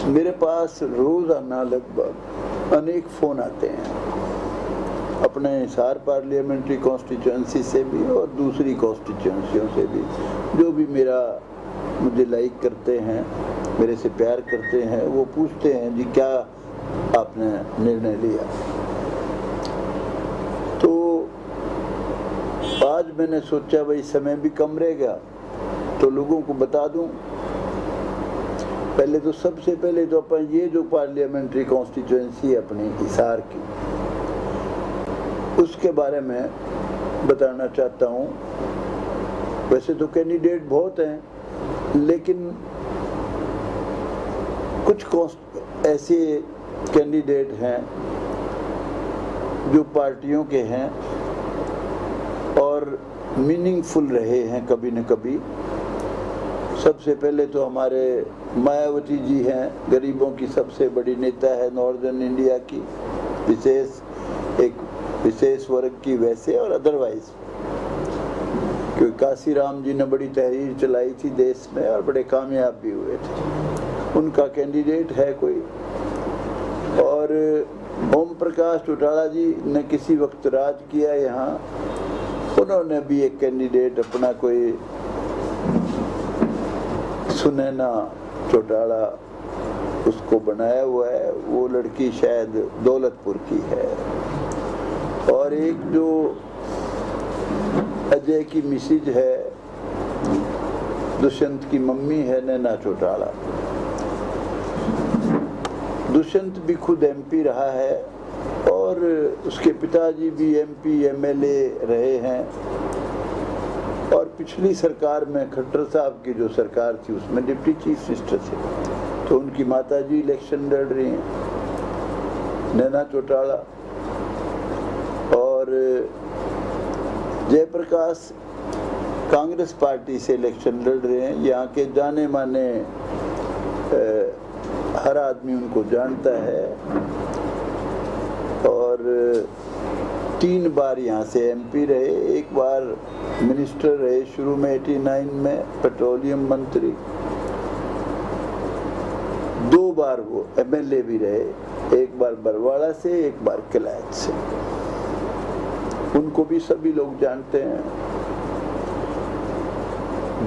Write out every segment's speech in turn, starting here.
मेरे पास रोज़ाना लगभग अनेक फ़ोन आते हैं अपने हिसार पार्लियामेंट्री कॉन्स्टिट्यूंसी से भी और दूसरी कॉन्स्टिट्यूंसियों से भी, जो भी मुझे लाइक करते हैं, मेरे से प्यार करते हैं, वो पूछते हैं जी क्या आपने निर्णय लिया। तो आज मैंने सोचा भाई समय भी कम रह गया तो लोगों को बता दूं। पहले तो सबसे पहले तो अपन ये जो पार्लियामेंट्री कॉन्स्टिट्यूंसी अपनी हिसार की, उसके बारे में बताना चाहता हूँ। वैसे तो कैंडिडेट बहुत हैं, लेकिन कुछ ऐसे कैंडिडेट हैं जो पार्टियों के हैं और मीनिंगफुल रहे हैं कभी न कभी। सबसे पहले तो हमारे मायावती जी हैं, गरीबों की सबसे बड़ी नेता है नॉर्दर्न इंडिया की, एक विशेष वर्ग की वैसे और अदरवाइज, क्योंकि काशीराम जी ने बड़ी तहरीर चलाई थी देश में और बड़े कामयाब भी हुए थे। उनका कैंडिडेट है कोई। और ओम प्रकाश चौटाला जी ने किसी वक्त राज किया यहाँ, उन्होंने भी एक कैंडिडेट अपना कोई सुनैना चौटाला उसको बनाया हुआ है। वो लड़की शायद दौलतपुर की है। और एक जो अजय की मिसिज है, दुष्यंत की मम्मी है, नैना चौटाला। दुष्यंत भी खुद एमपी रहा है और उसके पिताजी भी एमपी एमएलए रहे हैं। और पिछली सरकार में खट्टर साहब की जो सरकार थी उसमें डिप्टी चीफ मिनिस्टर थे, तो उनकी माताजी इलेक्शन लड़ रही हैं, नैना चौटाला। और जयप्रकाश कांग्रेस पार्टी से इलेक्शन लड़ रहे हैं। यहाँ के जाने माने हर आदमी उनको जानता है और 3 बार यहाँ से एमपी रहे, 1 बार मिनिस्टर रहे शुरू में 89 में, पेट्रोलियम मंत्री। 2 बार वो एमएलए भी रहे, 1 बार बरवाड़ा से, 1 बार किलायत से। उनको भी सभी लोग जानते हैं।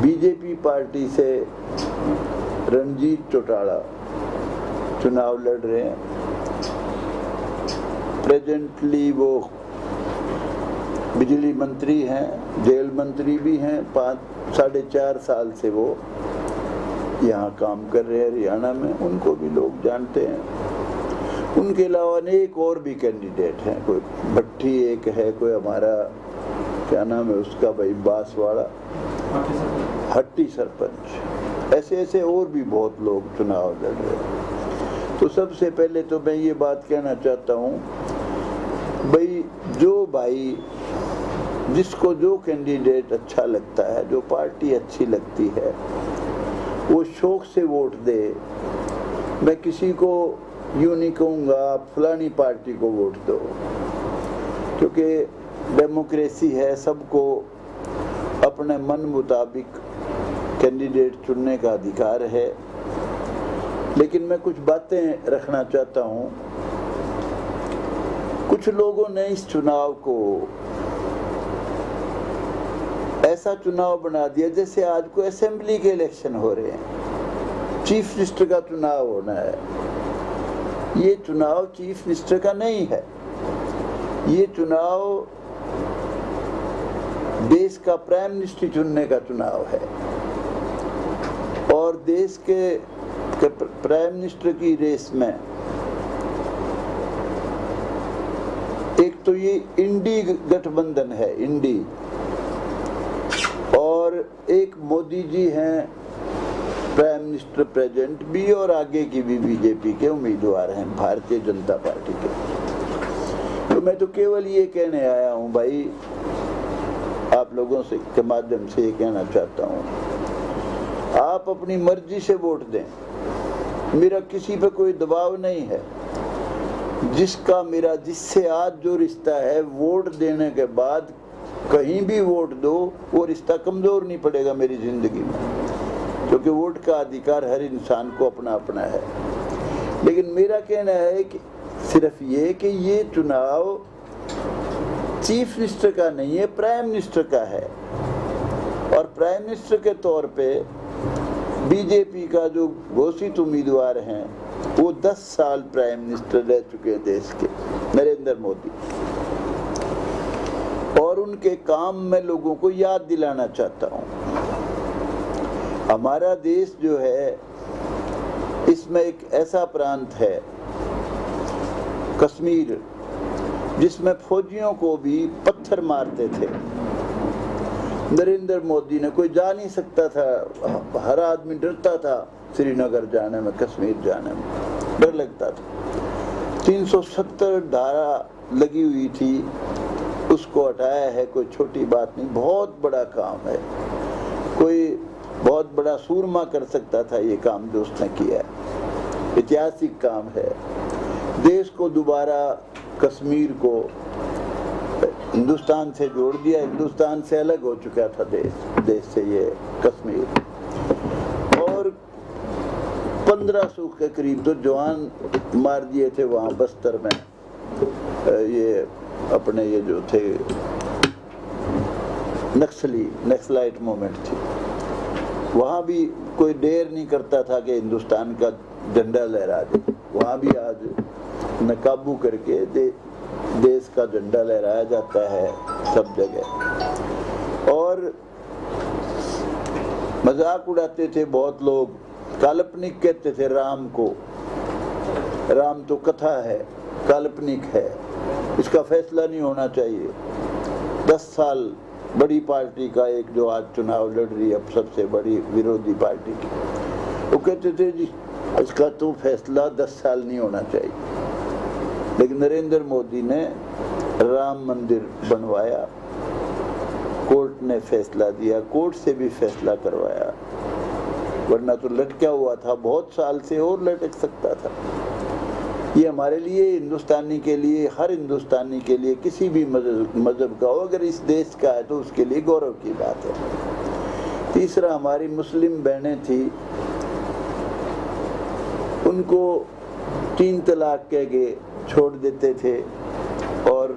बीजेपी पार्टी से रणजीत चौटाला चुनाव लड़ रहे हैं। प्रेजेंटली वो बिजली मंत्री हैं, जेल मंत्री भी हैं। 4.5 साल से वो यहाँ काम कर रहे हैं हरियाणा में, उनको भी लोग जानते हैं। उनके अलावा अनेक और भी कैंडिडेट हैं। कोई भट्टी एक है, कोई हमारा क्या नाम है उसका भाई बांसवाड़ा, हट्टी सरपंच, ऐसे और भी बहुत लोग चुनाव लड़ रहे हैं। तो सबसे पहले तो मैं ये बात कहना चाहता हूँ भाई, जो भाई जिसको जो कैंडिडेट अच्छा लगता है, जो पार्टी अच्छी लगती है, वो शौक से वोट दे। मैं किसी को यूँ नहीं कहूँगा आप फलानी पार्टी को वोट दो, क्योंकि डेमोक्रेसी है, सबको अपने मन मुताबिक कैंडिडेट चुनने का अधिकार है। लेकिन मैं कुछ बातें रखना चाहता हूँ। कुछ लोगों ने इस चुनाव को ऐसा चुनाव बना दिया जैसे आज को असेंबली के इलेक्शन हो रहे हैं, चीफ मिनिस्टर का चुनाव होना है। ये चुनाव चीफ मिनिस्टर का नहीं है, ये चुनाव देश का प्राइम मिनिस्टर चुनने का चुनाव है। और देश के प्राइम मिनिस्टर की रेस में एक तो ये इंडी गठबंधन है, इंडी, और एक मोदी जी हैं प्राइम मिनिस्टर प्रेजेंट भी, और आगे की भी बीजेपी के उम्मीदवार हैं, भारतीय जनता पार्टी के। तो मैं तो केवल ये कहने आया हूँ भाई, आप लोगों से के माध्यम से ये कहना चाहता हूँ, आप अपनी मर्जी से वोट दें। मेरा किसी पे कोई दबाव नहीं है। जिससे आज जो रिश्ता है, वोट देने के बाद कहीं भी वोट दो, वो रिश्ता कमजोर नहीं पड़ेगा मेरी जिंदगी में, क्योंकि वोट का अधिकार हर इंसान को अपना अपना है। लेकिन मेरा कहना है कि सिर्फ ये कि ये चुनाव चीफ मिनिस्टर का नहीं है, प्राइम मिनिस्टर का है। और प्राइम मिनिस्टर के तौर पे बीजेपी का जो घोषित उम्मीदवार हैं वो 10 साल प्राइम मिनिस्टर रह चुके हैं देश के, नरेंद्र मोदी। और उनके काम में लोगों को याद दिलाना चाहता हूँ। हमारा देश जो है, इसमें एक ऐसा प्रांत है कश्मीर, जिसमें फौजियों को भी पत्थर मारते थे। नरेंद्र मोदी ने, कोई जा नहीं सकता था, हर आदमी डरता था श्रीनगर जाने में, कश्मीर जाने में डर लगता था। 370 धारा लगी हुई थी, उसको हटाया है, कोई छोटी बात नहीं, बहुत बड़ा काम है। कोई बहुत बड़ा सूरमा कर सकता था ये काम जो उसने किया है, ऐतिहासिक काम है। देश को दोबारा, कश्मीर को हिंदुस्तान से जोड़ दिया। हिंदुस्तान से अलग हो चुका था देश से ये कश्मीर। और 1500 के करीब तो जवान मार दिए थे वहाँ बस्तर में, ये अपने ये जो थे नक्सलाइट मूवमेंट थी। वहाँ भी कोई देर नहीं करता था कि हिंदुस्तान का झंडा लहरा दे। वहाँ भी आज न काबू करके देश का झंडा लहराया जाता है सब जगह। और मजाक उड़ाते थे बहुत लोग, काल्पनिक कहते थे राम को। राम तो कथा है, काल्पनिक है, इसका फैसला नहीं होना चाहिए। 10 साल बड़ी पार्टी का एक जो आज चुनाव लड़ रही है, अब सबसे बड़ी विरोधी पार्टी की, वो कहते थे जी इसका तो फैसला 10 साल नहीं होना चाहिए। लेकिन नरेंद्र मोदी ने राम मंदिर बनवाया, कोर्ट ने फैसला दिया, कोर्ट से भी फैसला करवाया, वरना तो लटका हुआ था बहुत साल से और लटक सकता था। ये हमारे लिए, हिंदुस्तानी के लिए, हर हिंदुस्तानी के लिए, किसी भी मजहब का हो, अगर इस देश का है तो उसके लिए गौरव की बात है। तीसरा, हमारी मुस्लिम बहनें थी, उनको 3 तलाक कह के छोड़ देते थे। और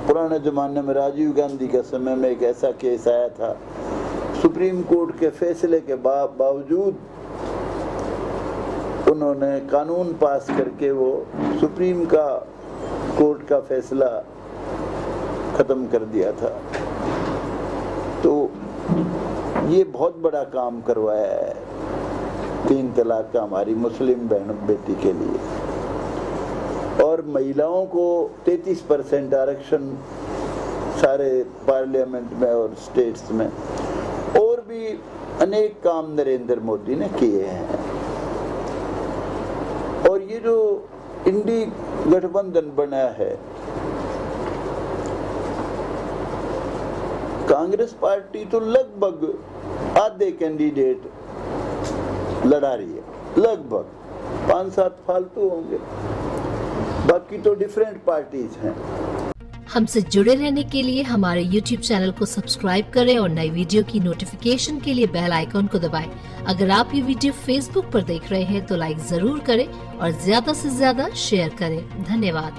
पुराने ज़माने में राजीव गांधी के समय में एक ऐसा केस आया था, सुप्रीम कोर्ट के फैसले के बावजूद उन्होंने कानून पास करके वो सुप्रीम कोर्ट का फैसला ख़त्म कर दिया था। तो ये बहुत बड़ा काम करवाया है 3 तलाक का हमारी मुस्लिम बहन बेटी के लिए। और महिलाओं को 33% आरक्षण सारे पार्लियामेंट में और स्टेट्स में, और भी अनेक काम नरेंद्र मोदी ने किए हैं। और ये जो इंडी गठबंधन बना है, कांग्रेस पार्टी तो लगभग आधे कैंडिडेट लड़ा रही है, लगभग 5-7 फालतू होंगे, बाकी तो डिफरेंट पार्टीज हैं। हमसे जुड़े रहने के लिए हमारे YouTube चैनल को सब्सक्राइब करें और नई वीडियो की नोटिफिकेशन के लिए बेल आइकॉन को दबाएं। अगर आप ये वीडियो Facebook पर देख रहे हैं तो लाइक जरूर करें और ज्यादा से ज्यादा शेयर करें। धन्यवाद।